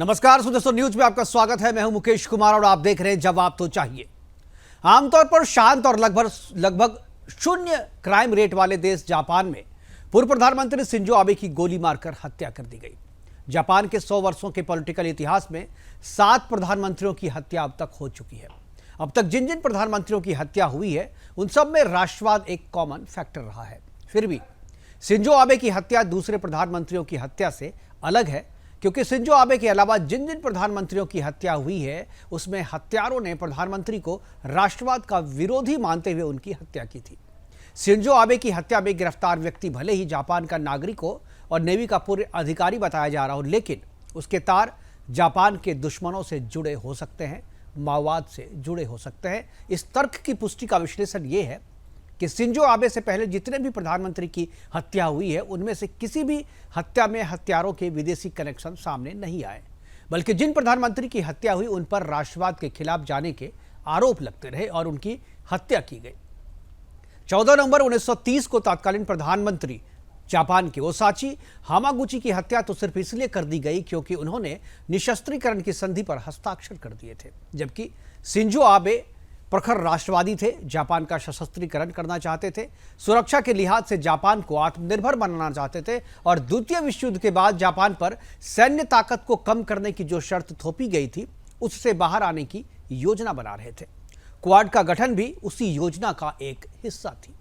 नमस्कार दोस्तों, न्यूज में आपका स्वागत है। मैं हूं मुकेश कुमार और आप देख रहे हैं जवाब तो चाहिए। आमतौर पर शांत और लगभग शून्य क्राइम रेट वाले देश जापान में पूर्व प्रधानमंत्री शिंजो आबे की गोली मारकर हत्या कर दी गई। जापान के 100 वर्षों के पॉलिटिकल इतिहास में 7 प्रधानमंत्रियों की हत्या अब तक हो चुकी है। अब तक जिन जिन प्रधानमंत्रियों की हत्या हुई है उन सब में राष्ट्रवाद एक कॉमन फैक्टर रहा है। फिर भी शिंजो आबे की हत्या दूसरे प्रधानमंत्रियों की हत्या से अलग है, क्योंकि शिंजो आबे के अलावा जिन जिन प्रधानमंत्रियों की हत्या हुई है उसमें हत्यारों ने प्रधानमंत्री को राष्ट्रवाद का विरोधी मानते हुए उनकी हत्या की थी। शिंजो आबे की हत्या में गिरफ्तार व्यक्ति भले ही जापान का नागरिक हो और नेवी का पूर्व अधिकारी बताया जा रहा हो, लेकिन उसके तार जापान के दुश्मनों से जुड़े हो सकते हैं, माओवाद से जुड़े हो सकते हैं। इस तर्क की पुष्टि का विश्लेषण ये है कि शिंजो आबे से पहले जितने भी प्रधानमंत्री की हत्या हुई है उनमें से किसी भी हत्या में हत्यारों के विदेशी कनेक्शन सामने नहीं आए, बल्कि जिन प्रधानमंत्री की हत्या हुई उन पर राष्ट्रवाद के खिलाफ जाने के आरोप लगते रहे और उनकी हत्या की गई। 14 नवंबर 1930 को तत्कालीन प्रधानमंत्री जापान के ओसाची हामागुची की हत्या तो सिर्फ इसलिए कर दी गई क्योंकि उन्होंने निशस्त्रीकरण की संधि पर हस्ताक्षर कर दिए थे, जबकि शिंजो आबे प्रखर राष्ट्रवादी थे, जापान का सशस्त्रीकरण करना चाहते थे, सुरक्षा के लिहाज से जापान को आत्मनिर्भर बनाना चाहते थे और द्वितीय विश्व युद्ध के बाद जापान पर सैन्य ताकत को कम करने की जो शर्त थोपी गई थी उससे बाहर आने की योजना बना रहे थे। क्वाड का गठन भी उसी योजना का एक हिस्सा थी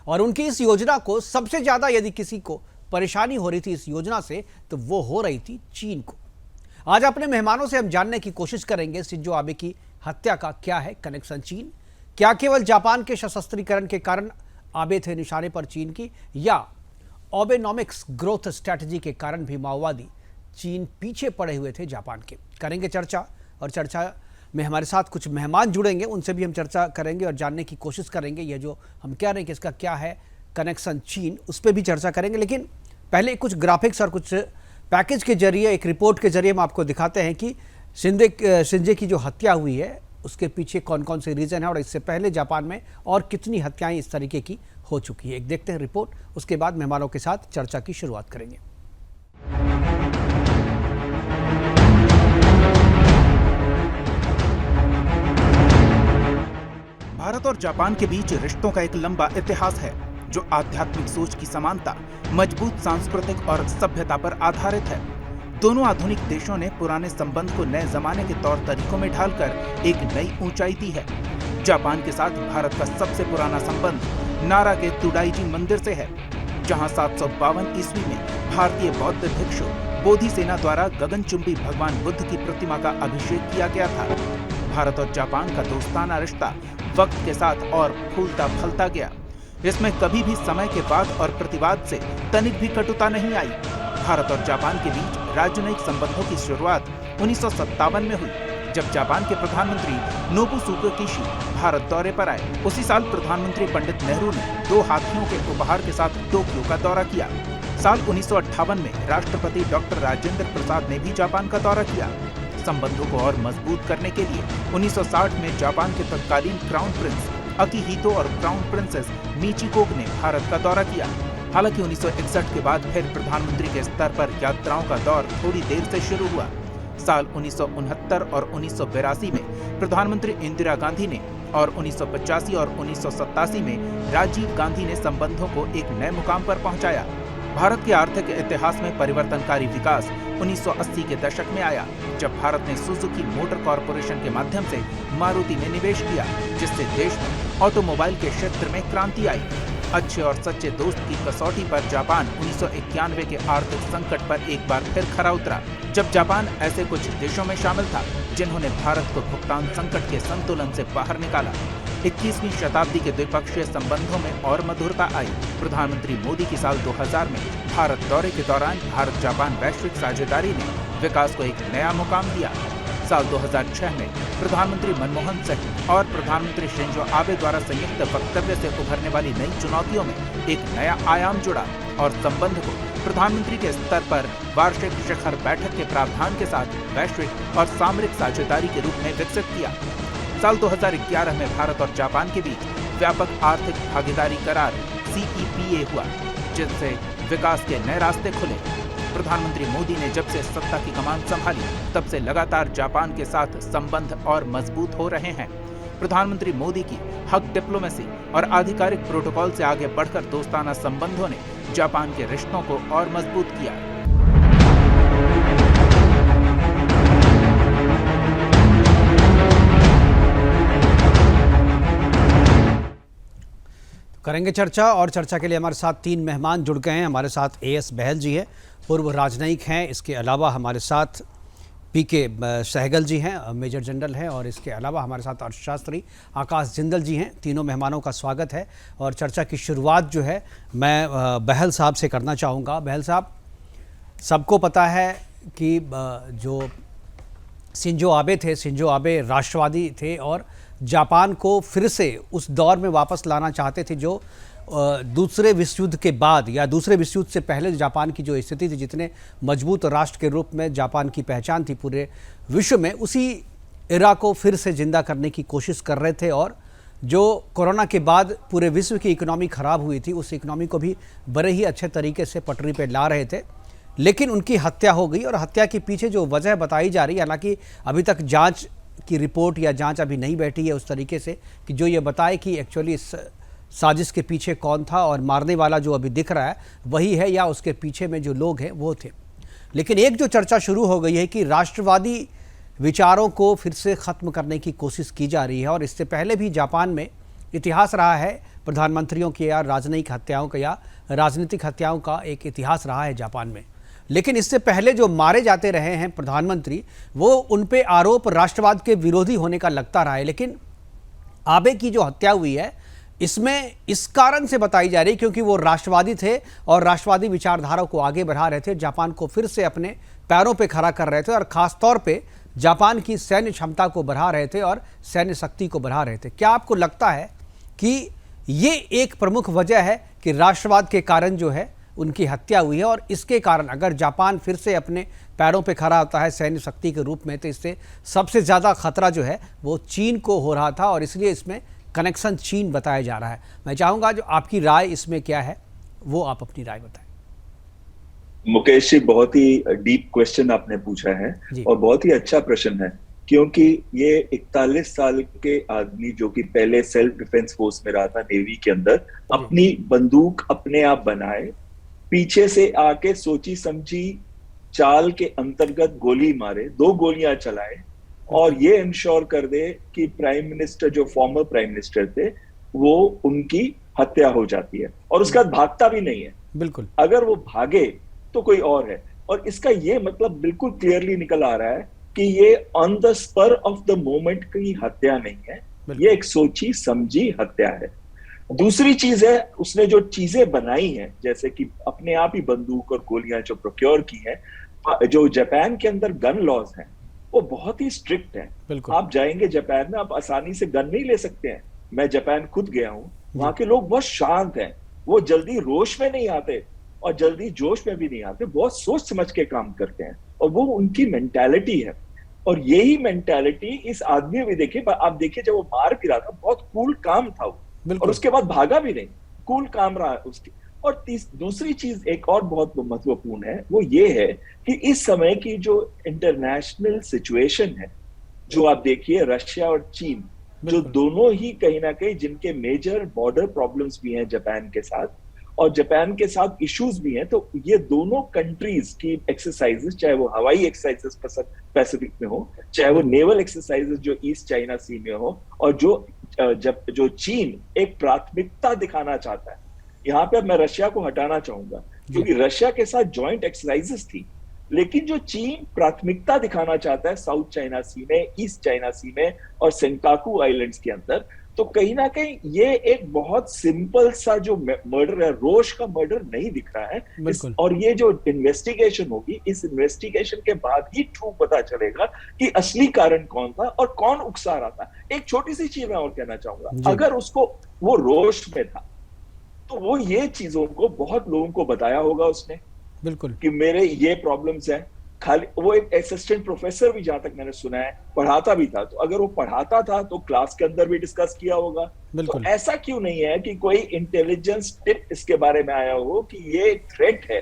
और उनकी इस योजना को सबसे ज्यादा यदि किसी को परेशानी हो रही थी इस योजना से तो वो हो रही थी चीन को। आज अपने मेहमानों से हम जानने की कोशिश करेंगे शिंजो आबे की हत्या का क्या है कनेक्शन चीन, क्या केवल जापान के सशस्त्रीकरण के कारण आबे थे निशाने पर चीन की, या ओबेनॉमिक्स ग्रोथ स्ट्रैटेजी के कारण भी माओवादी चीन पीछे पड़े हुए थे जापान के। करेंगे चर्चा, और चर्चा में हमारे साथ कुछ मेहमान जुड़ेंगे, उनसे भी हम चर्चा करेंगे और जानने की कोशिश करेंगे ये जो हम कह रहे हैं कि इसका क्या है कनेक्शन चीन, उस पर भी चर्चा करेंगे। लेकिन पहले कुछ ग्राफिक्स और कुछ पैकेज के जरिए, एक रिपोर्ट के जरिए हम आपको दिखाते हैं कि शिंजे की जो हत्या हुई है उसके पीछे कौन कौन से रीजन है और इससे पहले जापान में और कितनी हत्याएं इस तरीके की हो चुकी है। एक देखते हैं रिपोर्ट, उसके बाद मेहमानों के साथ चर्चा की शुरुआत करेंगे। भारत और जापान के बीच रिश्तों का एक लंबा इतिहास है जो आध्यात्मिक सोच की समानता, मजबूत सांस्कृतिक और सभ्यता पर आधारित है। दोनों आधुनिक देशों ने पुराने संबंध को नए जमाने के तौर तरीकों में ढालकर एक नई ऊंचाई दी है। जापान के साथ भारत का सबसे पुराना संबंध नारा के तुडाईजी मंदिर से है, जहां 752 ईस्वी में भारतीय बौद्ध भिक्षु बोधिसेना द्वारा गगनचुंबी भगवान बुद्ध की प्रतिमा का अभिषेक किया गया था। भारत और जापान का दोस्ताना रिश्ता वक्त के साथ और फूलता फलता गया। इसमें कभी भी समय के वाद और प्रतिवाद से तनिक भी कटुता नहीं आई। भारत और जापान के बीच राजनयिक संबंधों की शुरुआत 1957 में हुई, जब जापान के प्रधानमंत्री नोबुसुके किशी भारत दौरे पर आए। उसी साल प्रधानमंत्री पंडित नेहरू ने 2 हाथियों के उपहार के साथ टोक्यो का दौरा किया। साल 1958 में राष्ट्रपति डॉक्टर राजेंद्र प्रसाद ने भी जापान का दौरा किया। संबंधों को और मजबूत करने के लिए 1960 में जापान के तत्कालीन क्राउन प्रिंस अकिहितो और क्राउन प्रिंसेस मिचिकोग ने भारत का दौरा किया। हालांकि 1961 के बाद फिर प्रधानमंत्री के स्तर पर यात्राओं का दौर थोड़ी देर से शुरू हुआ। साल 1969 और 1982 में प्रधानमंत्री इंदिरा गांधी ने और 1985 और 1987 में राजीव गांधी ने संबंधों को एक नए मुकाम पर पहुंचाया। भारत के आर्थिक इतिहास में परिवर्तनकारी विकास 1980 के दशक में आया, जब भारत ने सुजुकी मोटर कॉरपोरेशन के माध्यम से मारुति में निवेश किया, जिससे देश में ऑटोमोबाइल के क्षेत्र में क्रांति आई। अच्छे और सच्चे दोस्त की कसौटी पर जापान 1991 के आर्थिक संकट पर एक बार फिर खरा उतरा, जब जापान ऐसे कुछ देशों में शामिल था जिन्होंने भारत को भुगतान संकट के संतुलन से बाहर निकाला। 21वीं शताब्दी के द्विपक्षीय संबंधों में और मधुरता आई। प्रधानमंत्री मोदी की साल 2000 में भारत दौरे के दौरान भारत जापान वैश्विक साझेदारी ने विकास को एक नया मुकाम दिया। साल 2006 में प्रधानमंत्री मनमोहन सिंह और प्रधानमंत्री शिंजो आबे द्वारा संयुक्त वक्तव्य से उभरने वाली नई चुनौतियों में एक नया आयाम जुड़ा और संबंध को प्रधानमंत्री के स्तर पर वार्षिक शिखर बैठक के प्रावधान के साथ वैश्विक और सामरिक साझेदारी के रूप में विकसित किया। साल 2011 में भारत और जापान के बीच व्यापक आर्थिक भागीदारी करार CEPA हुआ, जिससे विकास के नए रास्ते खुले। प्रधानमंत्री मोदी ने जब से सत्ता की कमान संभाली तब से लगातार जापान के साथ संबंध और मजबूत हो रहे हैं। प्रधानमंत्री मोदी की हक डिप्लोमेसी और आधिकारिक प्रोटोकॉल से आगे बढ़कर दोस्ताना संबंधों ने जापान के रिश्तों को और मजबूत किया। करेंगे चर्चा, और चर्चा के लिए हमारे साथ 3 मेहमान जुड़ गए हैं। हमारे साथ एएस बहल जी हैं, पूर्व राजनयिक हैं। इसके अलावा हमारे साथ पीके सहगल जी हैं, मेजर जनरल हैं। और इसके अलावा हमारे साथ अर्थशास्त्री आकाश जिंदल जी हैं। तीनों मेहमानों का स्वागत है। और चर्चा की शुरुआत जो है मैं बहल साहब से करना चाहूँगा। बहल साहब, सबको पता है कि जो शिंजो आबे थे, शिंजो आबे राष्ट्रवादी थे और जापान को फिर से उस दौर में वापस लाना चाहते थे जो दूसरे विश्व युद्ध के बाद या दूसरे विश्व युद्ध से पहले जापान की जो स्थिति थी, जितने मजबूत राष्ट्र के रूप में जापान की पहचान थी पूरे विश्व में, उसी इरा को फिर से जिंदा करने की कोशिश कर रहे थे। और जो कोरोना के बाद पूरे विश्व की इकोनॉमी ख़राब हुई थी, उस इकोनॉमी को भी बड़े ही अच्छे तरीके से पटरी पर ला रहे थे। लेकिन उनकी हत्या हो गई, और हत्या के पीछे जो वजह बताई जा रही है, हालांकि अभी तक जांच की रिपोर्ट या जांच अभी नहीं बैठी है उस तरीके से कि जो ये बताए कि एक्चुअली इस साजिश के पीछे कौन था, और मारने वाला जो अभी दिख रहा है वही है या उसके पीछे में जो लोग हैं वो थे। लेकिन एक जो चर्चा शुरू हो गई है कि राष्ट्रवादी विचारों को फिर से ख़त्म करने की कोशिश की जा रही है। और इससे पहले भी जापान में इतिहास रहा है प्रधानमंत्रियों की या राजनयिक हत्याओं का या राजनीतिक हत्याओं का एक इतिहास रहा है जापान में। लेकिन इससे पहले जो मारे जाते रहे हैं प्रधानमंत्री, वो उन पे आरोप राष्ट्रवाद के विरोधी होने का लगता रहा है। लेकिन आबे की जो हत्या हुई है इसमें इस कारण से बताई जा रही है क्योंकि वो राष्ट्रवादी थे और राष्ट्रवादी विचारधारा को आगे बढ़ा रहे थे, जापान को फिर से अपने पैरों पे खड़ा कर रहे थे और ख़ास तौर पे जापान की सैन्य क्षमता को बढ़ा रहे थे और सैन्य शक्ति को बढ़ा रहे थे। क्या आपको लगता है कि ये एक प्रमुख वजह है कि राष्ट्रवाद के कारण जो है उनकी हत्या हुई है, और इसके कारण अगर जापान फिर से अपने पैरों पे खड़ा होता है सैन्य शक्ति के रूप में, तो इससे सबसे ज़्यादा खतरा जो है वो चीन को हो रहा था, और इसलिए इसमें कनेक्शन चीन बताया जा रहा है। मैं चाहूँगा जो आपकी राय इसमें क्या है वो आप अपनी राय बताएं। मुकेश जी, बहुत ही डीप क्वेश्चन आपने पूछा है और बहुत ही अच्छा प्रश्न है, क्योंकि ये 41 साल के आदमी जो कि पहले सेल्फ डिफेंस फोर्स में रहा था नेवी के अंदर, अपनी बंदूक अपने आप बनाए, पीछे से आके सोची समझी चाल के अंतर्गत गोली मारे, 2 गोलियां चलाए और ये इंश्योर कर दे कि प्राइम मिनिस्टर, जो फॉर्मर प्राइम मिनिस्टर थे, वो उनकी हत्या हो जाती है और उसके बाद भागता भी नहीं है। बिल्कुल, अगर वो भागे तो कोई और है। और इसका ये मतलब बिल्कुल क्लियरली निकल आ रहा है कि ये on the spur of the moment की हत्या नहीं है, ये एक सोची समझी हत्या है। दूसरी चीज है, उसने जो चीजें बनाई हैं, जैसे कि अपने आप ही बंदूक और गोलियां जो प्रोक्योर की हैं, जो जापान के अंदर गन लॉज हैं वो बहुत ही स्ट्रिक्ट है। आप जाएंगे जापान में, आप आसानी से गन नहीं ले सकते हैं। मैं जापान खुद गया हूं, वहां के लोग बहुत शांत हैं, वो जल्दी रोष में नहीं आते और जल्दी जोश में भी नहीं आते, बहुत सोच समझ के काम करते हैं और वो उनकी मेंटालिटी है। और यही मेंटालिटी इस आदमी में देखिए, आप देखिए जब वो मार भी रहा था बहुत कूल काम था वो, और उसके बाद भागा भी नहीं, कूल काम रहा उसकी। और दूसरी चीज एक और बहुत महत्वपूर्ण है, वो ये है कि इस समय की जो इंटरनेशनल सिचुएशन है, जो आप देखिए रशिया और चीन, जो दोनों ही कहीं ना कहीं जिनके मेजर बॉर्डर प्रॉब्लम्स भी हैं जापान के साथ, और जापान के साथ इश्यूज भी हैं, तो ये दोनों कंट्रीज की एक्सरसाइजेस, चाहे वो हवाई एक्सरसाइजेस पैसिफिक में हो, चाहे वो नेवल एक्सरसाइजेस जो ईस्ट चाइना सी में हो, और जो चीन एक प्राथमिकता दिखाना चाहता है, यहाँ पे मैं रशिया को हटाना चाहूंगा क्योंकि रशिया के साथ जॉइंट एक्सरसाइजेस थी, लेकिन जो चीन प्राथमिकता दिखाना चाहता है साउथ चाइना सी में, ईस्ट चाइना सी में और सेंकाकू आइलैंड्स के अंदर, तो कहीं ना कहीं ये एक बहुत सिंपल सा जो मर्डर है, रोष का मर्डर नहीं दिख रहा है। और ये जो इन्वेस्टिगेशन होगी, इस इन्वेस्टिगेशन के बाद ही ट्रू पता चलेगा कि असली कारण कौन था और कौन उकसा रहा था। एक छोटी सी चीज मैं और कहना चाहूंगा, अगर उसको वो रोष में था तो वो ये चीजों को बहुत लोगों को बताया होगा उसने, बिल्कुल, कि मेरे ये प्रॉब्लम्स हैं। खाली वो एक असिस्टेंट प्रोफेसर भी, जहां तक मैंने सुना है, पढ़ाता भी था, तो अगर वो पढ़ाता था तो क्लास के अंदर भी डिस्कस किया होगा। तो ऐसा क्यों नहीं है कि कोई इंटेलिजेंस टिप इसके बारे में आया हो कि ये थ्रेट है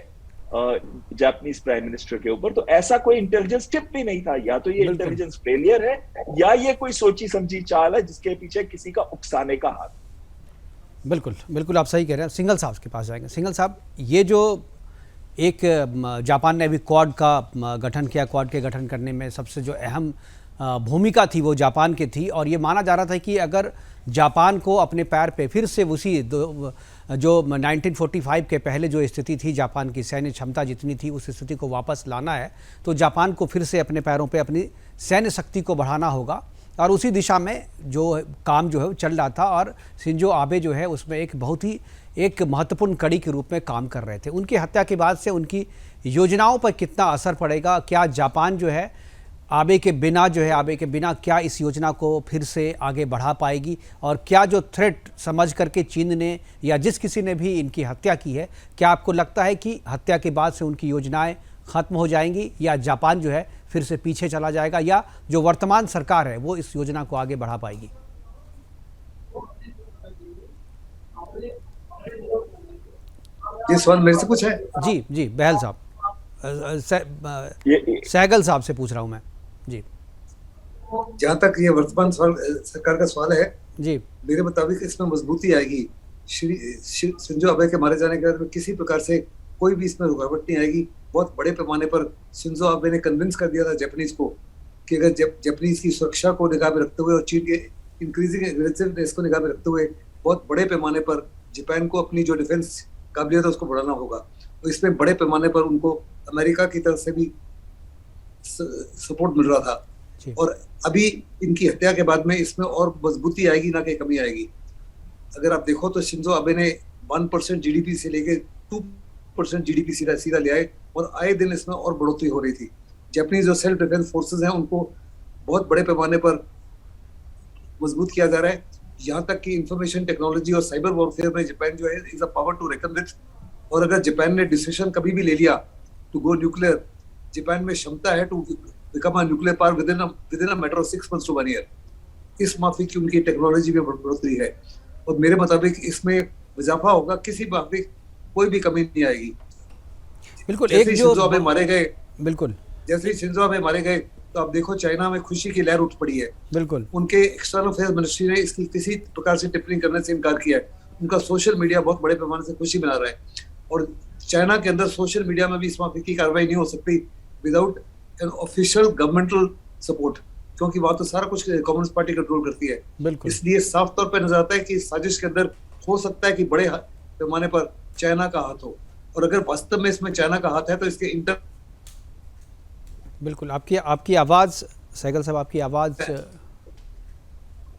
जापानीज प्राइम मिनिस्टर के ऊपर, तो ऐसा कोई इंटेलिजेंस टिप भी नहीं था। या तो ये बिल्कुल। इंटेलिजेंस फेलियर है, या ये कोई सोची समझी चाल है जिसके पीछे किसी का उकसाने का हाथ। बिल्कुल बिल्कुल, आप सही कह रहे हैं। सिंघल साहब के पास जाएंगे। सिंघल साहब, ये जो एक जापान ने अभी क्वाड का गठन किया, क्वाड के गठन करने में सबसे जो अहम भूमिका थी वो जापान की थी, और ये माना जा रहा था कि अगर जापान को अपने पैर पे फिर से उसी जो 1945 के पहले जो स्थिति थी, जापान की सैन्य क्षमता जितनी थी उस स्थिति को वापस लाना है, तो जापान को फिर से अपने पैरों पे अपनी सैन्य शक्ति को बढ़ाना होगा। और उसी दिशा में जो काम जो है वो चल रहा था, और शिंजो आबे जो है उसमें एक बहुत ही एक महत्वपूर्ण कड़ी के रूप में काम कर रहे थे। उनकी हत्या के बाद से उनकी योजनाओं पर कितना असर पड़ेगा? क्या जापान जो है आबे के बिना क्या इस योजना को फिर से आगे बढ़ा पाएगी? और क्या जो थ्रेट समझ करके चीन ने या जिस किसी ने भी इनकी हत्या की है, क्या आपको लगता है कि हत्या के बाद से उनकी योजनाएं खत्म हो जाएंगी, या जापान जो है फिर से पीछे चला जाएगा, या जो वर्तमान सरकार है वो इस योजना को आगे बढ़ा पाएगी? ये सवाल मेरे से पूछा है? जी जी, बहल साहब, सहगल साहब से पूछ रहा हूं मैं जी। जहां तक ये वर्तमान सवाल सरकार का सवाल है जी, मेरे मुताबिक इसमें मजबूती आएगी। शिंजो अबे के मारे जाने के बाद में किसी प्रकार से कोई भी इसमें रुकावट नहीं आएगी। बहुत बड़े पैमाने पर शिंजो अबे ने कन्विंस कर दिया था जापानीज को कि अगर जापानीज की सुरक्षा को निगाह में रखते हुए और चीन के इंक्रीजिंग एग्रेसिवनेस को निगाह में रखते हुए बहुत बड़े पैमाने पर जापान को अपनी जो डिफेंस काबिलियत है उसको बढ़ाना होगा। तो इसमें बड़े पैमाने पर उनको अमेरिका की तरफ से भी सपोर्ट मिल रहा था, और अभी इनकी हत्या के बाद में इसमें और मजबूती आएगी, ना कि कमी आएगी। अगर आप देखो तो शिंजो अबे ने 1% जीडीपी से लेके 2% जीडीपी सीधा ले आए, और आए दिन इसमें और बढ़ोतरी हो रही थी। जापानीज जो सेल्फ डिफेंस फोर्सेस हैं उनको बहुत बड़े पैमाने पर मजबूत किया जा रहा है। यहाँ तक कि इंफॉर्मेशन टेक्नोलॉजी और साइबर वॉरफेयर में जापान जो है is a power to reckon with. और अगर जापान ने डिसीजन कभी भी ले लिया टू गो न्यूक्लियर, जापान में क्षमता है to become a nuclear power within a matter of 6 months to 1 year। इस माफी की उनकी टेक्नोलॉजी में बढ़ोतरी है, और मेरे मुताबिक इसमें इजाफा होगा, किसी माफी कोई भी कमी नहीं आएगी। बिल्कुल। जैसे ही शिंजो अबे मारे गए, बिल्कुल, जैसे ही शिंजो अबे मारे गए तो आप देखो चाइना में खुशी की लहर उठ पड़ी है। बिल्कुल। उनके एक्सटर्नल अफेयर्स मिनिस्ट्री ने इसकी किसी प्रकार से टिप्पणी करने से इनकार किया है। उनका सोशल मीडिया बहुत बड़े पैमाने से खुशी मना रहा है, और चाइना के अंदर सोशल मीडिया में भी इस माफी की कार्रवाई नहीं हो सकती without an official governmental support, क्योंकि वहां तो सारा कुछ कम्युनिस्ट पार्टी कंट्रोल करती है। बिल्कुल। इसलिए साफ तौर पर नजर आता है कि इस साजिश के अंदर हो सकता है कि बड़े पैमाने पर चाइना का हाथ हो, और अगर वास्तव में इसमें चाइना का हाथ है तो इसके बिल्कुल। आपकी आवाज सहगल साहब, आपकी आवाज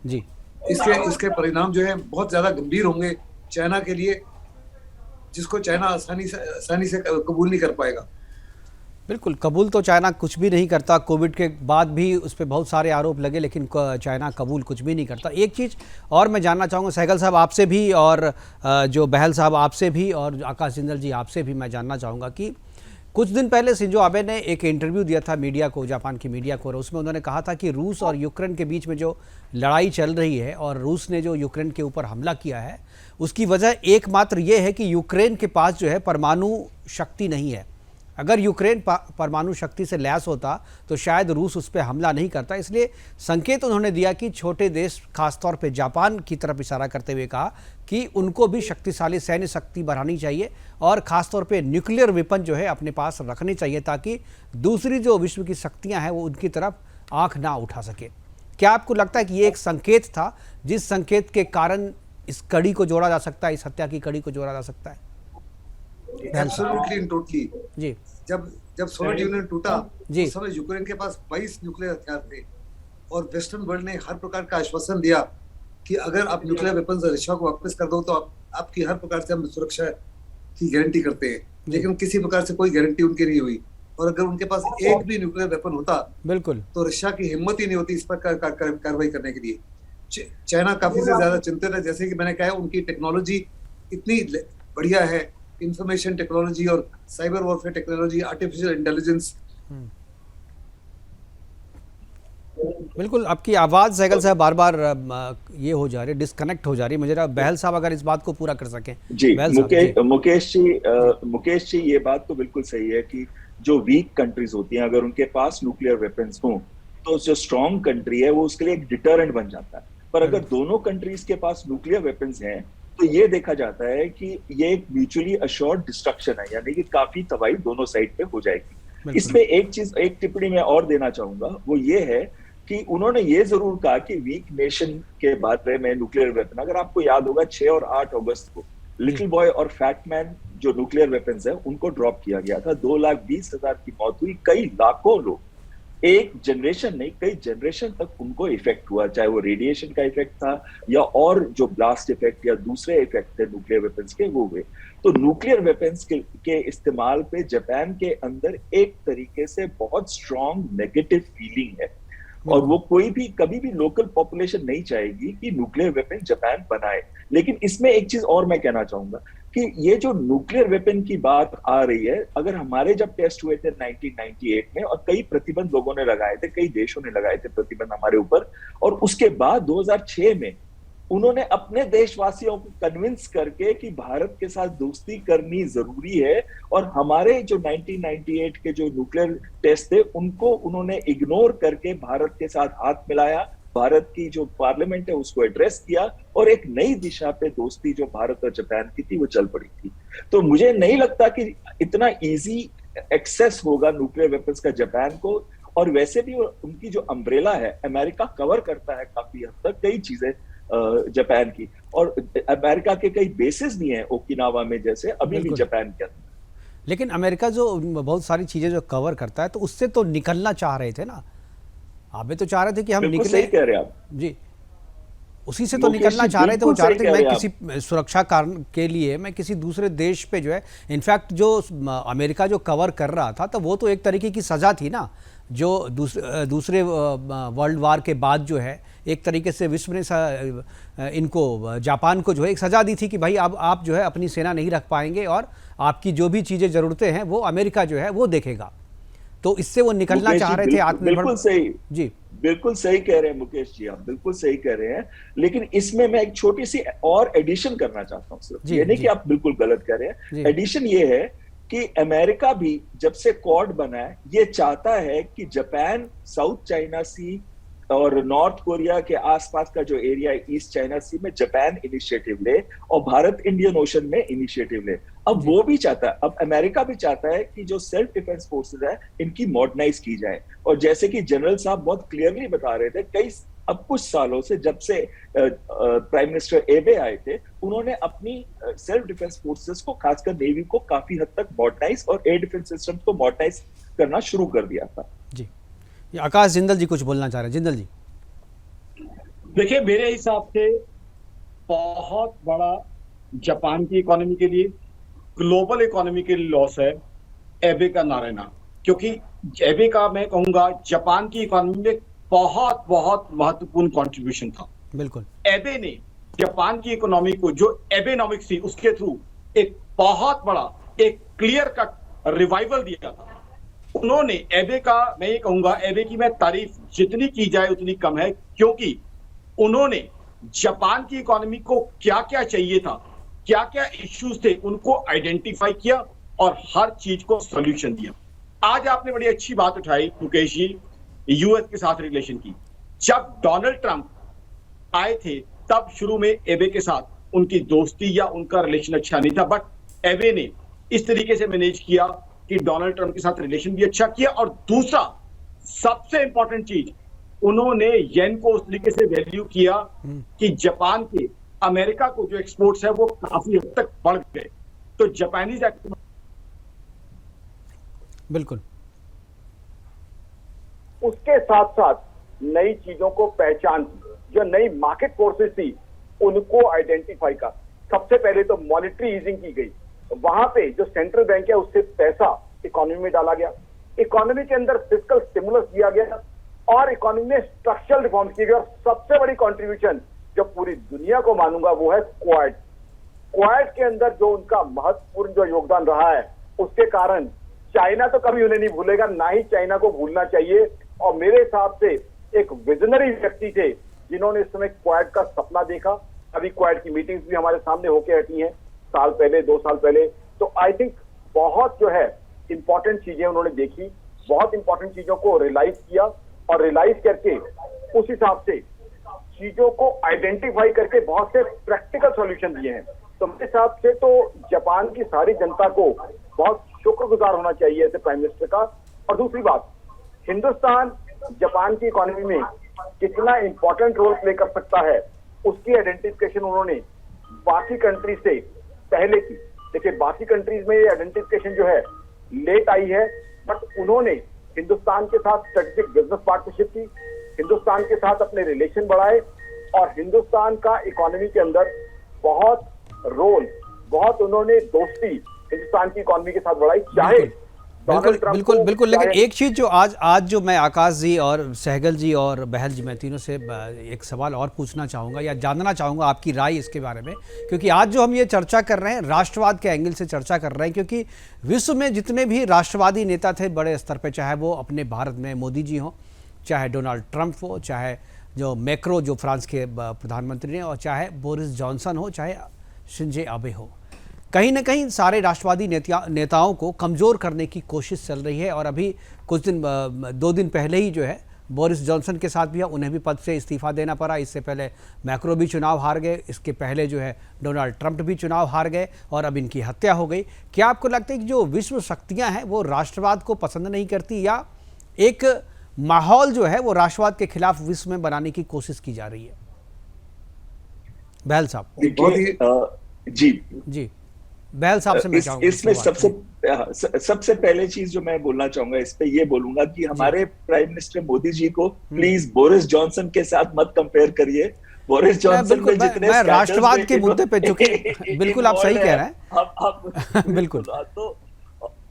जी, इसके परिणाम जो है बहुत ज्यादा गंभीर होंगे चाइना के लिए, जिसको चाइना आसानी से कबूल नहीं कर पाएगा। बिल्कुल, कबूल तो चाइना कुछ भी नहीं करता। कोविड के बाद भी उस पर बहुत सारे आरोप लगे, लेकिन चाइना कबूल कुछ भी नहीं करता। एक चीज़ और मैं जानना चाहूँगा सहगल साहब आपसे भी, और जो बहल साहब आपसे भी, और आकाश जिंदल जी आपसे भी मैं जानना चाहूँगा कि कुछ दिन पहले शिंजो आबे ने एक इंटरव्यू दिया था मीडिया को, जापान की मीडिया को, और उसमें उन्होंने कहा था कि रूस और यूक्रेन के बीच में जो लड़ाई चल रही है, और रूस ने जो यूक्रेन के ऊपर हमला किया है, उसकी वजह एकमात्र ये है कि यूक्रेन के पास जो है परमाणु शक्ति नहीं है। अगर यूक्रेन परमाणु शक्ति से लैस होता तो शायद रूस उस पर हमला नहीं करता। इसलिए संकेत उन्होंने दिया कि छोटे देश, खासतौर पे जापान की तरफ इशारा करते हुए कहा कि उनको भी शक्तिशाली सैन्य शक्ति बढ़ानी चाहिए, और ख़ासतौर पे न्यूक्लियर वेपन जो है अपने पास रखने चाहिए, ताकि दूसरी जो विश्व की शक्तियां हैं वो उनकी तरफ आंख ना उठा सके। क्या आपको लगता है कि ये एक संकेत था, जिस संकेत के कारण इस कड़ी को जोड़ा जा सकता है, इस हत्या की कड़ी को जोड़ा जा सकता है? एब्सोल्युटली एंड टोटली जी। जब सोवियत यूनियन टूटा जी, उस समय यूक्रेन के पास 22 न्यूक्लियर हथियार थे, और वेस्टर्न वर्ल्ड ने हर प्रकार का आश्वासन दिया कि अगर आप न्यूक्लियर वेपन्स रशिया को वापस कर दो तो आपकी हर प्रकार से हम सुरक्षा की गारंटी करते हैं। लेकिन किसी प्रकार से कोई गारंटी उनकी नहीं हुई, और अगर उनके पास एक भी न्यूक्लियर वेपन होता बिल्कुल तो रशिया की हिम्मत ही नहीं होती इस पर कार्रवाई करने के लिए। चाइना काफी से ज्यादा चिंतित है। जैसे कि मैंने कहा, उनकी टेक्नोलॉजी इतनी बढ़िया है, इंफॉर्मेशन टेक्नोलॉजी और cyber warfare technology, artificial intelligence, बिल्कुल, आपकी आवाज़ सैगल साहब बार बार ये हो जा रही है, डिस्कनेक्ट हो जा रही है। मुझे बहल साहब अगर इस बात को पूरा कर सकें। जी, बहल साहब जी। मुकेश जी, ये बात तो बिल्कुल सही है कि जो वीक कंट्रीज होती हैं, अगर उनके पास न्यूक्लियर वेपन्स हों, तो जो स्ट्रॉन्ग कंट्री है वो उसके लिए एक डिटरेंट बन जाता है। पर अगर दोनों कंट्रीज के पास न्यूक्लियर वेपन्स हैं, तो ये देखा जाता है कि ये एक म्यूचुअली अश्योर्ड डिस्ट्रक्शन है, यानी कि काफी तबाही दोनों साइड पे हो जाएगी। इसमें एक टिप्पणी मैं और देना चाहूंगा, वो ये है कि उन्होंने ये जरूर कहा कि वीक नेशन के बारे में न्यूक्लियर वेपन, अगर आपको याद होगा 6 और 8 अगस्त को लिटिल बॉय और फैटमैन जो न्यूक्लियर वेपन्स है उनको ड्रॉप किया गया था। 2,20,000 की मौत हुई, कई लाखों लोग, एक जनरेशन नहीं कई जनरेशन तक उनको इफेक्ट हुआ, चाहे वो रेडिएशन का इफेक्ट था या और जो ब्लास्ट इफेक्ट या दूसरे इफेक्ट थे न्यूक्लियर वेपन्स के, वो हुए। तो न्यूक्लियर वेपन्स के इस्तेमाल पे जापान के अंदर एक तरीके से बहुत स्ट्रॉन्ग नेगेटिव फीलिंग है, और वो कोई भी कभी भी लोकल पॉपुलेशन नहीं चाहेगी कि न्यूक्लियर वेपन जापान बनाए। लेकिन इसमें एक चीज और मैं कहना चाहूंगा कि ये जो न्यूक्लियर वेपन की बात आ रही है, अगर हमारे जब टेस्ट हुए थे 1998 में, और कई प्रतिबंध लोगों ने लगाए थे, कई देशों ने लगाए थे प्रतिबंध हमारे ऊपर, और उसके बाद 2006 में उन्होंने अपने देशवासियों को कन्विंस करके कि भारत के साथ दोस्ती करनी जरूरी है, और हमारे जो 1998 के जो न्यूक्लियर टेस्ट थे उनको उन्होंने इग्नोर करके भारत के साथ हाथ मिलाया, भारत की जो पार्लियामेंट है उसको एड्रेस किया, और एक नई दिशा पे दोस्ती जो भारत और जापान की थी वो चल पड़ी थी। तो मुझे नहीं लगता कि इतना इजी एक्सेस होगा न्यूक्लियर वेपन्स का जापान को, और वैसे भी उनकी जो अम्ब्रेला है, अमेरिका कवर करता है काफी हद तक कई चीजें जापान की, और अमेरिका के कई बेसिस भी हैं ओकिनावा में जैसे, अभी भी जापान के अंदर। लेकिन अमेरिका जो बहुत सारी चीजें जो कवर करता है, तो उससे तो निकलना चाह रहे थे ना, आप भी तो चाह रहे थे कि हम निकले। सही कह रहे हैं आप जी, उसी से तो निकलना चाह रहे थे। वो चाह रहे थे मैं किसी सुरक्षा कारण के लिए मैं किसी दूसरे देश पे जो है, इनफैक्ट जो अमेरिका जो कवर कर रहा था, तो वो तो एक तरीके की सज़ा थी ना, जो दूसरे वर्ल्ड वार के बाद जो है एक तरीके से विश्व ने इनको जापान को जो है एक सज़ा दी थी कि भाई अब आप जो है अपनी सेना नहीं रख पाएंगे, और आपकी जो भी चीज़ें ज़रूरतें हैं वो अमेरिका जो है वो देखेगा। तो इससे वो निकलना चाह रहे थे आत्मनिर्भर। बिल्कुल सही जी, बिल्कुल सही कह रहे हैं मुकेश जी, आप बिल्कुल सही कह रहे हैं। लेकिन इसमें मैं एक छोटी सी और एडिशन करना चाहता हूँ, सिर्फ ये नहीं कि आप बिल्कुल गलत कह रहे हैं। एडिशन ये है कि अमेरिका भी जब से क्वाड बना है, ये चाहता है कि जापान साउथ चाइना सी और नॉर्थ कोरिया के आसपास का जो एरिया है ईस्ट चाइना सी में जापान इनिशिएटिव ले, और भारत इंडियन ओशन में इनिशिएटिव ले। अब वो भी चाहता है, अब अमेरिका भी चाहता है कि जो सेल्फ डिफेंस फोर्सेस है इनकी मॉडर्नाइज की जाए। और जैसे कि जनरल साहब बहुत क्लियरली बता रहे थे, अब कुछ सालों से जब से प्राइम मिनिस्टर एबे आए थे, उन्होंने अपनी सेल्फ डिफेंस फोर्सेस को, खासकर नेवी को काफी हद तक मॉडर्नाइज और एयर डिफेंस सिस्टम को मॉडर्नाइज करना शुरू कर दिया था। जी, आकाश जिंदल जी कुछ बोलना चाह रहे हैं। जिंदल जी, देखिए, मेरे हिसाब से बहुत बड़ा जापान की इकोनॉमी के लिए, ग्लोबल इकोनॉमी के लिए लॉस है एबे का ना रहना, क्योंकि एबे का मैं कहूंगा जापान की इकोनॉमी में बहुत बहुत महत्वपूर्ण कंट्रीब्यूशन था। बिल्कुल, एबे ने जापान की इकोनॉमी को, जो एबेनॉमिक्स थी, उसके थ्रू एक बहुत बड़ा, एक क्लियर कट रिवाइवल दिया था। उन्होंने एबे का, मैं ये कहूंगा एबे की मैं तारीफ जितनी की जाए उतनी कम है, क्योंकि उन्होंने जापान की इकोनॉमी को क्या क्या चाहिए था, क्या क्या इश्यूज थे, उनको आइडेंटिफाई किया और हर चीज को सॉल्यूशन दिया। आज आपने बड़ी अच्छी बात उठाई मुकेश जी, यूएस के साथ रिलेशन की। जब डोनाल्ड ट्रंप आए थे तब शुरू में एबे के साथ उनकी दोस्ती या उनका रिलेशन अच्छा नहीं था, बट एबे ने इस तरीके से मैनेज किया कि डोनाल्ड ट्रंप के साथ रिलेशन भी अच्छा किया। और दूसरा सबसे इंपॉर्टेंट चीज, उन्होंने येन को उस तरीके से वैल्यू किया कि जापान के अमेरिका को जो एक्सपोर्ट्स है वो काफी हद तक बढ़ गए। तो जापानीज बिल्कुल, उसके साथ साथ नई चीजों को पहचान, जो नई मार्केट फोर्सेस थी उनको आइडेंटिफाई कर। सबसे पहले तो मॉनेटरी ईजिंग की गई, वहां पे जो सेंट्रल बैंक है उससे पैसा इकोनॉमी में डाला गया, इकोनॉमी के अंदर फिस्कल स्टिमुलस दिया गया, और इकोनॉमी में स्ट्रक्चरल रिफॉर्म किए गए। और सबसे बड़ी कंट्रीब्यूशन जो पूरी दुनिया को मानूंगा वो है क्वाड। क्वाड के अंदर जो उनका महत्वपूर्ण जो योगदान रहा है, उसके कारण चाइना तो कभी उन्हें नहीं भूलेगा, ना ही चाइना को भूलना चाहिए। और मेरे हिसाब से एक विजनरी व्यक्ति थे जिन्होंने इस समय क्वाड का सपना देखा। अभी क्वाड की मीटिंग्स भी हमारे सामने होके हटी हैं, साल पहले 2 साल पहले। तो आई थिंक बहुत जो है इंपॉर्टेंट चीजें उन्होंने देखी, बहुत इंपॉर्टेंट चीजों को रियलाइज किया और रियलाइज करके उस हिसाब से चीजों को आइडेंटिफाई करके बहुत से प्रैक्टिकल सॉल्यूशन दिए हैं। तो मेरे हिसाब से तो जापान की सारी जनता को बहुत शुक्रगुजार होना चाहिए ऐसे प्राइम मिनिस्टर का। और दूसरी बात, हिंदुस्तान जापान की इकोनॉमी में कितना इंपॉर्टेंट रोल प्ले कर सकता है उसकी आइडेंटिफिकेशन उन्होंने बाकी कंट्री से पहले की। देखिए बाकी कंट्रीज में ये आइडेंटिफिकेशन जो है लेट आई है, बट उन्होंने हिंदुस्तान के साथ स्ट्रेटेजिक बिजनेस पार्टनरशिप की, हिंदुस्तान के साथ अपने रिलेशन बढ़ाए और हिंदुस्तान का इकोनॉमी के अंदर बहुत रोल, बहुत उन्होंने दोस्ती हिंदुस्तान की इकोनॉमी के साथ बढ़ाई। चाहे बिल्कुल बिल्कुल, लेकिन एक चीज़ जो आज जो मैं आकाश जी और सहगल जी और बहल जी, मैं तीनों से एक सवाल और पूछना चाहूँगा या जानना चाहूँगा आपकी राय इसके बारे में, क्योंकि आज जो हम ये चर्चा कर रहे हैं राष्ट्रवाद के एंगल से चर्चा कर रहे हैं, क्योंकि विश्व में जितने भी राष्ट्रवादी नेता थे बड़े स्तर पर, चाहे वो अपने भारत में मोदी जी हों, चाहे डोनाल्ड ट्रंप हो, चाहे जो मैक्रो जो फ्रांस के प्रधानमंत्री हैं, और चाहे बोरिस जॉनसन हो, चाहे शिंजो आबे हो, कहीं ना कहीं सारे राष्ट्रवादी नेताओं को कमज़ोर करने की कोशिश चल रही है। और अभी कुछ दिन 2 दिन पहले ही जो है बोरिस जॉनसन के साथ भी है, उन्हें भी पद से इस्तीफा देना पड़ा। इससे पहले मैक्रो भी चुनाव हार गए, इसके पहले जो है डोनाल्ड ट्रंप भी चुनाव हार गए और अब इनकी हत्या हो गई। क्या आपको लगता है कि जो विश्व शक्तियाँ हैं वो राष्ट्रवाद को पसंद नहीं करती, या एक माहौल जो है वो राष्ट्रवाद के खिलाफ विश्व में बनाने की कोशिश की जा रही है? बहल साहब। जी बहल साहब से मैं चाहूंगा इसमें सबसे पहले चीज जो मैं बोलना चाहूंगा इस पे ये बोलूंगा कि हमारे प्राइम मिनिस्टर मोदी जी को प्लीज बोरिस जॉनसन के साथ मत कंपेयर करिए। बोरिस जॉनसन में जितने मैं राष्ट्रवाद के मुद्दे पे, चूंकि बिल्कुल आप सही कह रहे हैं, बिल्कुल तो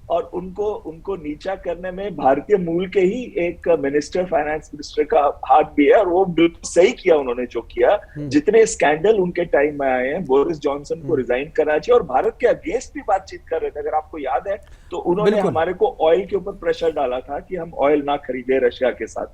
और उनको नीचा करने में भारतीय मूल के ही एक मिनिस्टर, फाइनेंस मिनिस्टर का हाथ भी है, और वो बिल्कुल सही किया उन्होंने जो किया। जितने स्कैंडल उनके टाइम में आए हैं, बोरिस जॉनसन को रिजाइन करना चाहिए, और भारत के अगेंस्ट भी बातचीत कर रहे थे। अगर आपको याद है तो उन्होंने हमारे को ऑयल के ऊपर प्रेशर डाला था कि हम ऑयल ना खरीदे रशिया के साथ।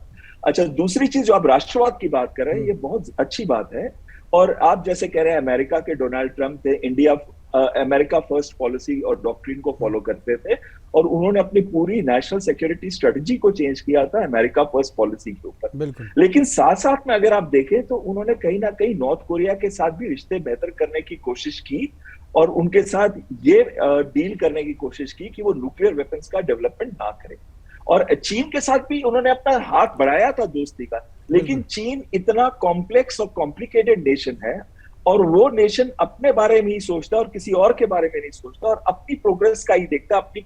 अच्छा, दूसरी चीज जो आप राष्ट्रवाद की बात कर रहे हैं, ये बहुत अच्छी बात है। और आप जैसे कह रहे हैं अमेरिका के डोनाल्ड ट्रंप थे, इंडिया अमेरिका फर्स्ट पॉलिसी और डॉक्ट्रिन को फॉलो करते थे, और उन्होंने अपनी पूरी नेशनल सिक्योरिटी स्ट्रेटजी को चेंज किया था अमेरिका फर्स्ट पॉलिसी के ऊपर। लेकिन साथ साथ में अगर आप देखें तो उन्होंने कहीं ना कहीं नॉर्थ कोरिया के साथ भी रिश्ते बेहतर करने की कोशिश की, और उनके साथ ये डील करने की कोशिश की कि वो न्यूक्लियर वेपन्स का डेवलपमेंट ना करे। और चीन के साथ भी उन्होंने अपना हाथ बढ़ाया था दोस्ती का, लेकिन चीन इतना कॉम्प्लेक्स और कॉम्प्लिकेटेड नेशन है, और वो नेशन अपने बारे में ही सोचता है और किसी और के बारे में नहीं सोचता, और अपनी प्रोग्रेस का ही देखता है, अपनी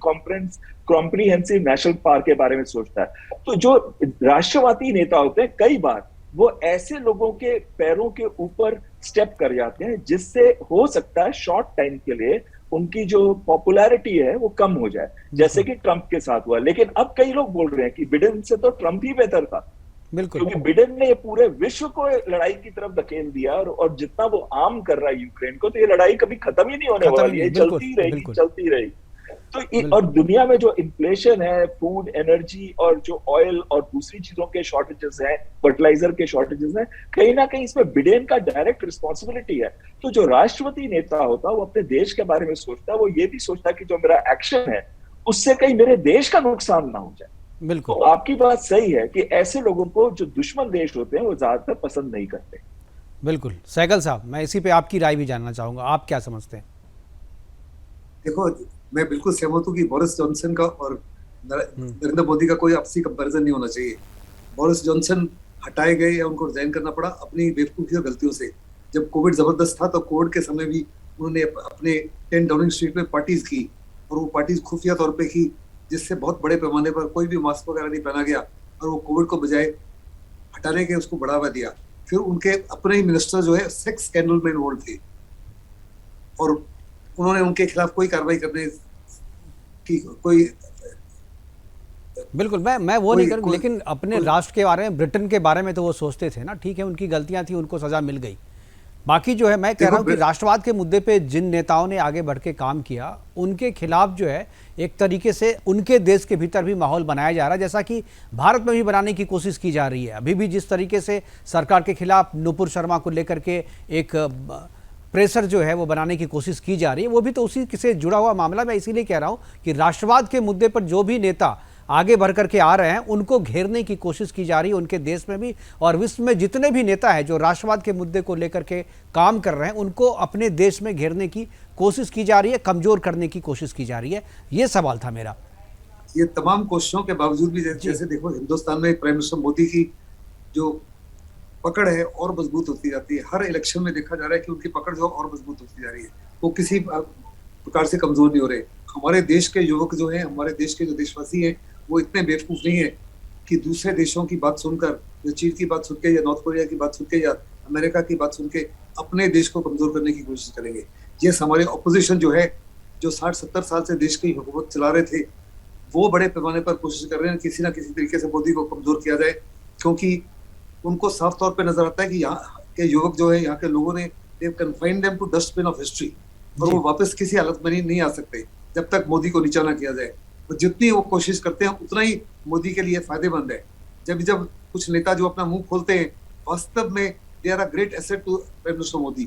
कॉम्प्रिहेंसिव नेशनल पार्क के बारे में सोचता है। तो जो राष्ट्रवादी नेता होते हैं कई बार वो ऐसे लोगों के पैरों के ऊपर स्टेप कर जाते हैं, जिससे हो सकता है शॉर्ट टाइम के लिए उनकी जो पॉपुलैरिटी है वो कम हो जाए, जैसे कि ट्रंप के साथ हुआ। लेकिन अब कई लोग बोल रहे हैं कि बिडेन से तो ट्रंप ही बेहतर था, क्योंकि बिडेन ने पूरे विश्व को लड़ाई की तरफ धकेल दिया, और जितना वो आर्म कर रहा है यूक्रेन को, तो ये लड़ाई कभी खत्म ही नहीं होने वाली है, चलती रहेगी। तो और दुनिया में जो इन्फ्लेशन है, फूड, एनर्जी और जो ऑयल और दूसरी चीजों के शॉर्टेजेस हैं, फर्टिलाइजर के शॉर्टेजेस हैं, कहीं ना कहीं इसमें बिडेन का डायरेक्ट रिस्पॉन्सिबिलिटी है। तो जो राष्ट्रपति नेता होता है वो अपने देश के बारे में सोचता है, वो ये भी सोचता है कि जो मेरा एक्शन है उससे कहीं मेरे देश का नुकसान ना हो जाए। बिल्कुल, तो आपकी बात सही है कि ऐसे लोगों को जो दुश्मन देश होते हैं वो ज्यादातर पसंद नहीं करते। बिल्कुल। सहगल साहब, मैं इसी पे आपकी राय भी जानना चाहूंगा, आप क्या समझते हैं? देखो, मैं बिल्कुल सहमत हूँ कि बोरिस जॉनसन का और नरेंद्र मोदी का कोई आपसी कंपैरिजन नहीं होना चाहिए। बोरिस जॉनसन हटाए गए या उनको रिजाइन करना पड़ा अपनी बेवकूफी और गलतियों से। जब कोविड जबरदस्त था तो कोविड के समय भी उन्होंने अपने 10 डाउनिंग स्ट्रीट में पार्टीज की, और वो पार्टीज खुफिया तौर पे की, जिससे बहुत बड़े पैमाने पर कोई भी मास्क वगैरह नहीं पहना गया, और वो कोविड को बजाय हटाने के उसको बढ़ावा दिया। फिर उनके अपने ही मिनिस्टर जो है सेक्स स्कैंडल में इन्वॉल्व थे, और उन्होंने उनके खिलाफ कोई कार्रवाई करने की कोई, बिल्कुल, मैं वो नहीं करूँ, लेकिन अपने राष्ट्र के बारे में, ब्रिटेन के बारे में तो वो सोचते थे ना। ठीक है, उनकी गलतियां थी, उनको सजा मिल गई, बाकी जो है मैं कह रहा हूँ कि देखो, राष्ट्रवाद के मुद्दे पे जिन नेताओं ने आगे बढ़ के काम किया उनके खिलाफ जो है एक तरीके से उनके देश के भीतर भी माहौल बनाया जा रहा है, जैसा कि भारत में भी बनाने की कोशिश की जा रही है। अभी भी जिस तरीके से सरकार के खिलाफ नुपुर शर्मा को लेकर के एक प्रेशर जो है वो बनाने की कोशिश की जा रही है, वो भी तो उसी से जुड़ा हुआ मामला। मैं इसीलिए कह रहा हूँ कि राष्ट्रवाद के मुद्दे पर जो भी नेता आगे बढ़ करके आ रहे हैं उनको घेरने की कोशिश की जा रही है, उनके देश में भी और विश्व में जितने भी नेता हैं जो राष्ट्रवाद के मुद्दे को लेकर के काम कर रहे हैं उनको अपने देश में घेरने की कोशिश की जा रही है, कमजोर करने की कोशिश की जा रही है। ये सवाल था मेरा। ये तमाम कोशिशों के बावजूद भी जैसे देखो, हिंदुस्तान में प्राइम मिनिस्टर मोदी की जो पकड़ है और मजबूत होती जाती है। हर इलेक्शन में देखा जा रहा है कि उनकी पकड़ जो और मजबूत होती जा रही है, वो किसी प्रकार से कमजोर नहीं हो रहे। हमारे देश के युवक जो हैं, हमारे देश के जो देशवासी हैं, वो इतने बेवकूफ नहीं है कि दूसरे देशों की बात सुनकर, या चीन की बात सुन के, या नॉर्थ कोरिया की बात सुन के, या अमेरिका की बात सुन के अपने देश को कमजोर करने की कोशिश करेंगे। ये हमारे ऑपोजिशन जो है, जो 60-70 साल से देश की हुकूमत चला रहे थे, वो बड़े पैमाने पर कोशिश कर रहे हैं किसी ना किसी तरीके से मोदी को कमजोर किया जाए, क्योंकि उनको साफ तौर पे नजर आता है कि यहाँ के युवक जो है, यहाँ के लोगों ने confine them to dustbin of history, और वो वापस किसी हालत में नहीं आ सकते जब तक मोदी को नीचा ना किया जाए। तो जितनी वो कोशिश करते हैं उतना ही मोदी के लिए फायदेमंद है। जब कुछ नेता जो अपना मुंह खोलते हैं, वास्तव में they are a great asset to prime minister Modi,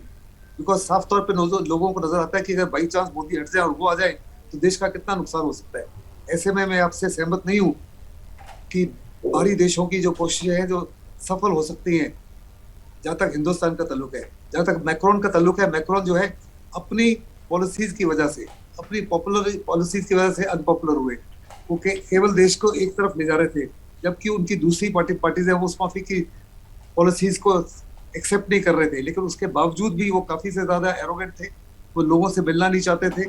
because साफ तौर पे लोगों को नजर आता है कि अगर बाई चांस मोदी हट जाए और वो आ जाए तो देश का कितना नुकसान हो सकता है। ऐसे में मैं आपसे सहमत नहीं हूँ कि बाहरी देशों की जो कोशिशें हैं जो सफल हो सकती हैं। जहाँ तक हिंदुस्तान का ताल्लुक है, जहाँ तक मैक्रोन का ताल्लुक है, मैक्रोन जो है अपनी पॉलिसीज की वजह से, अपनी पॉपुलर पॉलिसीज की वजह से अनपॉपुलर हुए। वो केवल देश को एक तरफ ले जा रहे थे, जबकि उनकी दूसरी पार्टीज है वो उस माफी की पॉलिसीज को एक्सेप्ट नहीं कर रहे थे। लेकिन उसके बावजूद भी वो काफी से ज्यादा एरोगेंट थे, वो लोगों से मिलना नहीं चाहते थे,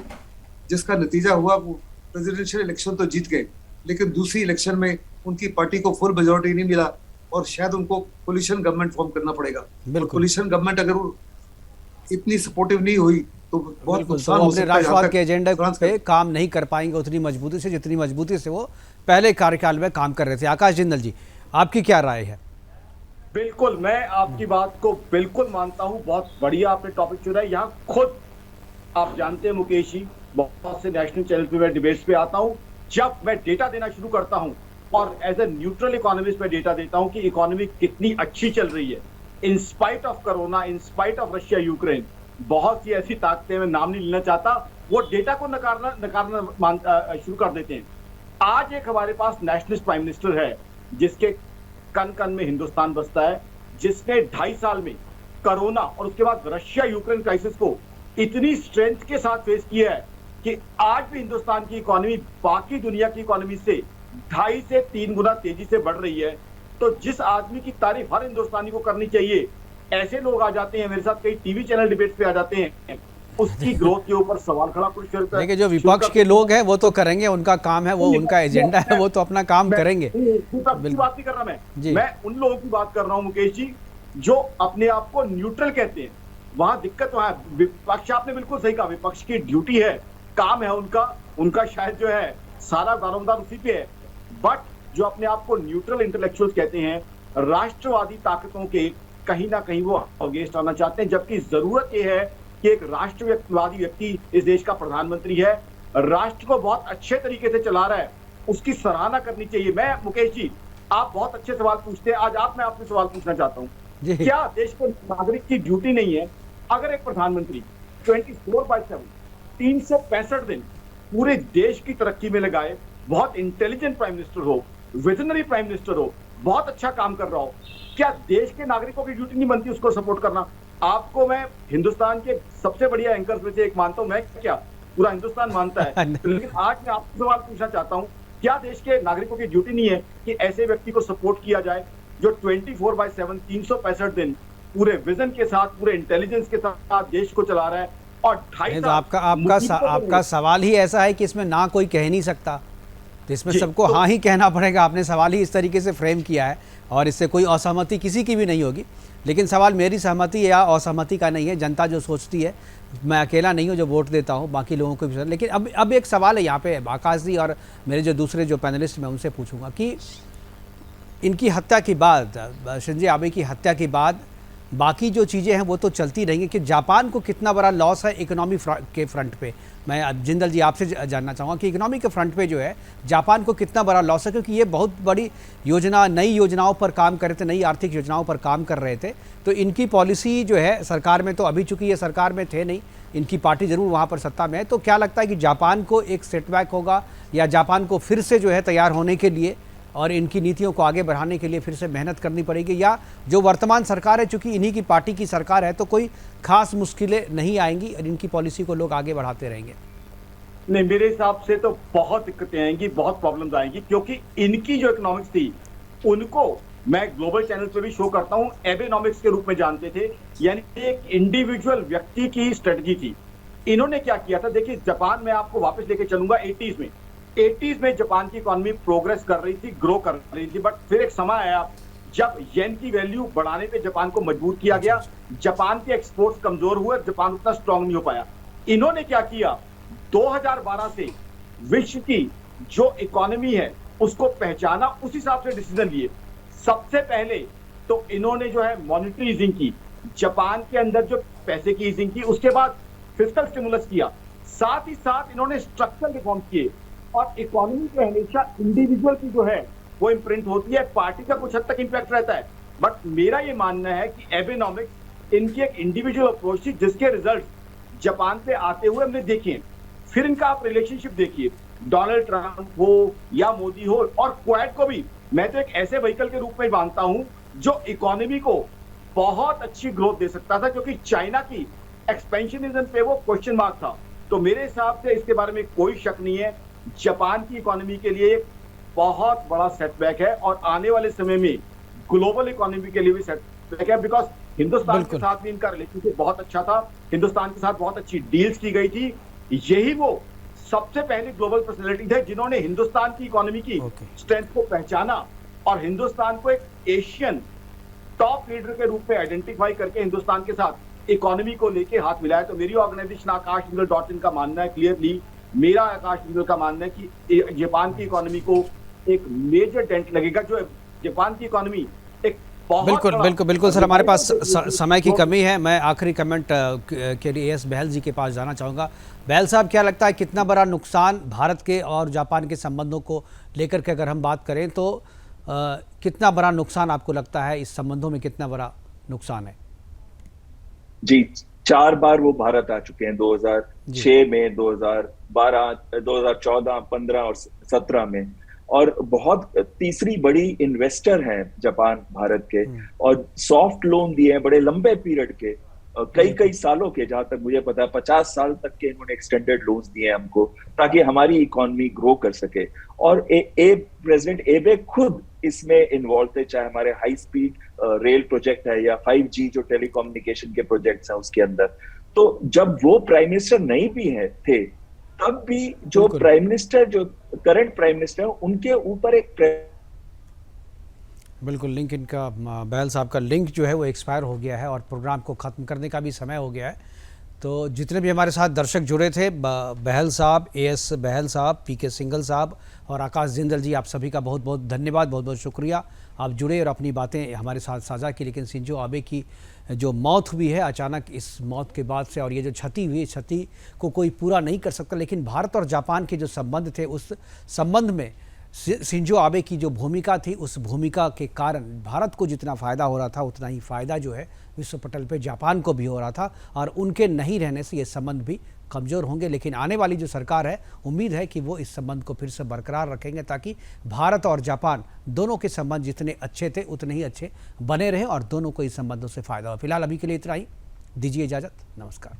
जिसका नतीजा हुआ वो प्रेसिडेंशियल इलेक्शन तो जीत गए, लेकिन दूसरी इलेक्शन में उनकी पार्टी को फुल मेजोरिटी नहीं मिला और शायद उनको कोलिशन गवर्नमेंट फॉर्म करना पड़ेगा। कोलिशन गवर्नमेंट अगर वो इतनी सपोर्टिव नहीं हुई तो बहुत नुकसान हो सकता है। राष्ट्रवाद के एजेंडा पे काम नहीं कर पाएंगे उतनी मजबूती से जितनी मजबूती से वो पहले कार्यकाल में काम कर रहे थे। आकाश जिंदल जी, आपकी क्या राय है? बिल्कुल, मैं आपकी बात को बिल्कुल मानता हूं। बहुत बढ़िया आपने टॉपिक चुना है। यहाँ खुद आप जानते हैं मुकेश जी, बहुत से नेशनल चैनल पे मैं डिबेट्स पे आता हूं। जब मैं डेटा देना शुरू करता हूं और एज ए न्यूट्रल इकोनॉमिस्ट मैं डेटा देता हूं कि इकोनॉमी कितनी अच्छी चल रही है in spite of corona, in spite of Russia Ukraine, बहुत सी ऐसी ताकतें, मैं नाम नहीं लेना चाहता, वो डेटा को नकारना शुरू कर देते हैं। आज एक हमारे पास नेशनलिस्ट प्राइम मिनिस्टर है जिसके कन कन में हिंदुस्तान बसता है, जिसने 2.5 साल में कोरोना और उसके बाद रशिया यूक्रेन क्राइसिस को इतनी स्ट्रेंथ के साथ फेस किया है कि आज भी हिंदुस्तान की इकोनॉमी बाकी दुनिया की इकोनॉमी से 2.5 से 3 गुना तेजी से बढ़ रही है। तो जिस आदमी की तारीफ हर हिंदुस्तानी को करनी चाहिए, ऐसे लोग आ जाते हैं मेरे साथ, कई टीवी चैनल डिबेट्स पे आ जाते हैं, उसकी ग्रोथ के ऊपर सवाल खड़ा कुछ करता है। देखिए, जो विपक्ष के लोग हैं वो तो करेंगे, उनका काम है, वो उनका एजेंडा है, वो तो अपना काम करेंगे। बात नहीं कर रहा मैं उन लोगों की बात कर रहा हूँ मुकेश जी जो अपने आप को न्यूट्रल कहते हैं। वहां दिक्कत वहां विपक्ष, आपने बिल्कुल सही कहा, विपक्ष की ड्यूटी है, काम है उनका शायद जो है सारा दारोमदार उसी पे है। बट जो अपने आप को न्यूट्रल इंटेलेक्चुअल्स कहते हैं, राष्ट्रवादी ताकतों के कहीं ना कहीं वो अगेंस्ट आना चाहते हैं, जबकि जरूरत यह है कि एक राष्ट्रवादी व्यक्ति इस देश का प्रधानमंत्री है, राष्ट्र को बहुत अच्छे तरीके से चला रहा है, उसकी सराहना करनी चाहिए। मैं मुकेश जी, आप बहुत अच्छे सवाल पूछते हैं, आज मैं आपसे सवाल पूछना चाहता हूँ, क्या देश के नागरिक की ड्यूटी नहीं है अगर एक प्रधानमंत्री 24/7 365 दिन पूरे देश की तरक्की में लगाए, बहुत इंटेलिजेंट प्राइम मिनिस्टर हो, विजनरी प्राइम मिनिस्टर हो, बहुत अच्छा काम कर रहा हो, क्या देश के नागरिकों की ड्यूटी नहीं बनती उसको सपोर्ट करना? आपको मैं हिंदुस्तान के सबसे बढ़िया एंकर्स में से एक मानता हूं, मैं क्या पूरा हिंदुस्तान मानता है, लेकिन आज मैं आपसे सवाल पूछना चाहता हूं, क्या देश के नागरिकों की ड्यूटी नहीं है कि ऐसे व्यक्ति को सपोर्ट किया जाए जो 24/7 365 दिन पूरे विजन के साथ, पूरे इंटेलिजेंस के साथ देश को चला रहा है? और 2.5 तो आपका सवाल ही ऐसा है कि इसमें ना कोई कह नहीं सकता, तो इसमें सबको हाँ ही कहना पड़ेगा। आपने सवाल ही इस तरीके से फ्रेम किया है और इससे कोई असहमति किसी की भी नहीं होगी। लेकिन सवाल मेरी सहमति या असहमति का नहीं है, जनता जो सोचती है, मैं अकेला नहीं हूँ जो वोट देता हूँ, बाकी लोगों को भी। लेकिन अब एक सवाल है यहाँ पे, आकाश जी और मेरे जो दूसरे जो पैनलिस्ट, मैं उनसे पूछूंगा कि इनकी हत्या के बाद, शिंजो आबे की हत्या के बाद बाकी जो चीज़ें हैं वो तो चलती रहेंगी। कि जापान को कितना बड़ा लॉस है इकोनॉमी के फ्रंट पे, मैं अब जिंदल जी आपसे जानना चाहूँगा कि इकोनॉमी के फ्रंट पे जो है जापान को कितना बड़ा लॉस है, क्योंकि ये बहुत बड़ी योजना, नई योजनाओं पर काम कर रहे थे, नई आर्थिक योजनाओं पर काम कर रहे थे। तो इनकी पॉलिसी जो है सरकार में, तो अभी चूंकि ये सरकार में थे नहीं, इनकी पार्टी ज़रूर वहाँ पर सत्ता में है, तो क्या लगता है कि जापान को एक सेटबैक होगा या जापान को फिर से जो है तैयार होने के लिए और इनकी नीतियों को आगे बढ़ाने के लिए फिर से मेहनत करनी पड़ेगी, या जो वर्तमान सरकार है चूंकि इन्हीं की पार्टी की सरकार है तो कोई खास मुश्किलें नहीं आएंगी और इनकी पॉलिसी को लोग आगे बढ़ाते रहेंगे? नहीं, मेरे हिसाब से तो बहुत दिक्कतें आएंगी, बहुत प्रॉब्लम्स आएंगी, क्योंकि इनकी जो इकोनॉमिक्स थी उनको मैं ग्लोबल चैनल पे भी शो करता हूं, एबेनॉमिक्स के रूप में जानते थे, यानी एक इंडिविजुअल व्यक्ति की स्ट्रेटजी थी। इन्होंने क्या किया था, देखिए जापान में आपको वापस लेके चलूंगा 80s में जापान की इकोनॉमी प्रोग्रेस कर रही थी, ग्रो कर रही थी, बट फिर एक समय आया जब येन की वैल्यू बढ़ाने पे जापान को मजबूर किया गया, जापान के एक्सपोर्ट्स कमजोर हुए, जापान उतना स्ट्रांग नहीं हो पाया। इन्होंने क्या किया, 2012 से विश्व की जो इकोनॉमी है उसको पहचाना, उस हिसाब से डिसीजन लिए। सबसे पहले तो इन्होंने जो है मॉनेटरी ईजिंग की, जापान के अंदर जो पैसे की ईजिंग की, उसके बाद फिस्कल स्टिमुलस किया, साथ ही साथ इन्होंने स्ट्रक्चरल रिफॉर्म किए। और इकोनॉमी पे हमेशा इंडिविजुअल की जो है वो इम्प्रिंट होती है, पार्टी का कुछ हद तक इंपैक्ट रहता है, बट मेरा ये मानना है कि एबेनॉमिक्स इनकी एक इंडिविजुअल अप्रोच थी जिसके रिजल्ट जापान से आते हुए हमने देखे। फिर इनका आप रिलेशनशिप देखिए, डोनाल्ड ट्रंप हो या मोदी हो, और क्वाड को भी मैं तो एक ऐसे व्हीकल के रूप में मानता हूं जो इकोनॉमी को बहुत अच्छी ग्रोथ दे सकता था, क्योंकि चाइना की एक्सपेंशनिज्म पे वो क्वेश्चन मार्क था। तो मेरे हिसाब से इसके बारे में कोई शक नहीं है, जापान की इकोनॉमी के लिए एक बहुत बड़ा सेटबैक है, और आने वाले समय में ग्लोबल इकोनॉमी के लिए भी सेटबैक है, बिकॉज हिंदुस्तान के साथ भी इनका रिलेशनशिप बहुत अच्छा था, हिंदुस्तान के साथ बहुत अच्छी डील्स की गई थी। यही वो सबसे पहले ग्लोबल पर्सनैलिटी थे जिन्होंने हिंदुस्तान की इकोनॉमी की स्ट्रेंथ को पहचाना और हिंदुस्तान को एक एशियन टॉप लीडर के रूप में आइडेंटिफाई करके हिंदुस्तान के साथ इकोनॉमी को लेके हाथ मिलाया। तो मेरी ऑर्गेनाइजेशन आकाशजिंदल.in का मानना है, क्लियरली मेरा आकाश जिंदल का मानना है कि जापान की इकोनॉमी को एक मेजर डेंट लगेगा, जो जापान की इकोनॉमी एक बिल्कुल सर, हमारे पास समय की कमी है। मैं आखिरी कमेंट के लिए एस बहल जी के पास जाना चाहूँगा। बहल साहब, क्या लगता है कितना बड़ा नुकसान भारत के और जापान के संबंधों को लेकर के अगर हम बात करें तो कितना बड़ा नुकसान आपको लगता है, इस संबंधों में कितना बड़ा नुकसान है? जी, 4 बार वो भारत आ चुके हैं, 2006 में, 2012, 2014, 15 और 17 में, और बहुत तीसरी बड़ी इन्वेस्टर हैं जापान भारत के, और सॉफ्ट लोन दिए हैं बड़े लंबे पीरियड के, कई सालों के, जहां तक मुझे पता है 50 साल तक के इन्होंने एक्सटेंडेड लोन्स दिए हैं हमको, ताकि हमारी इकोनॉमी ग्रो कर सके। और प्रेसिडेंट एबे खुद इसमें इन्वॉल्व थे, चाहे हमारे हाई स्पीड रेल प्रोजेक्ट है या 5G जो टेलीकम्युनिकेशन के प्रोजेक्ट्स हैं उसके अंदर। तो जब वो प्राइम मिनिस्टर नहीं भी थे, तब भी जो प्राइम मिनिस्टर, जो करंट प्राइम मिनिस्टर, उनके ऊपर एक बिल्कुल लिंक, इनका बहल साहब का लिंक जो है वो एक्सपायर हो गया है और प्रोग्राम को ख़त्म करने का भी समय हो गया है। तो जितने भी हमारे साथ दर्शक जुड़े थे, बहल साहब, एस बहल साहब, पीके सिंघल साहब और आकाश जिंदल जी, आप सभी का बहुत बहुत धन्यवाद, बहुत बहुत शुक्रिया। आप जुड़े और अपनी बातें हमारे साथ साझा की। लेकिन शिंजो आबे की जो मौत हुई है अचानक, इस मौत के बाद से, और ये जो क्षति हुई, क्षति को कोई पूरा नहीं कर सकता, लेकिन भारत और जापान के जो संबंध थे, उस संबंध में शिंजो आबे की जो भूमिका थी, उस भूमिका के कारण भारत को जितना फ़ायदा हो रहा था उतना ही फ़ायदा जो है विश्व पटल पे जापान को भी हो रहा था, और उनके नहीं रहने से ये संबंध भी कमज़ोर होंगे। लेकिन आने वाली जो सरकार है, उम्मीद है कि वो इस संबंध को फिर से बरकरार रखेंगे, ताकि भारत और जापान दोनों के संबंध जितने अच्छे थे उतने ही अच्छे बने रहें और दोनों को इस संबंधों से फ़ायदा हो। फिलहाल अभी के लिए इतना ही, दीजिए इजाज़त, नमस्कार।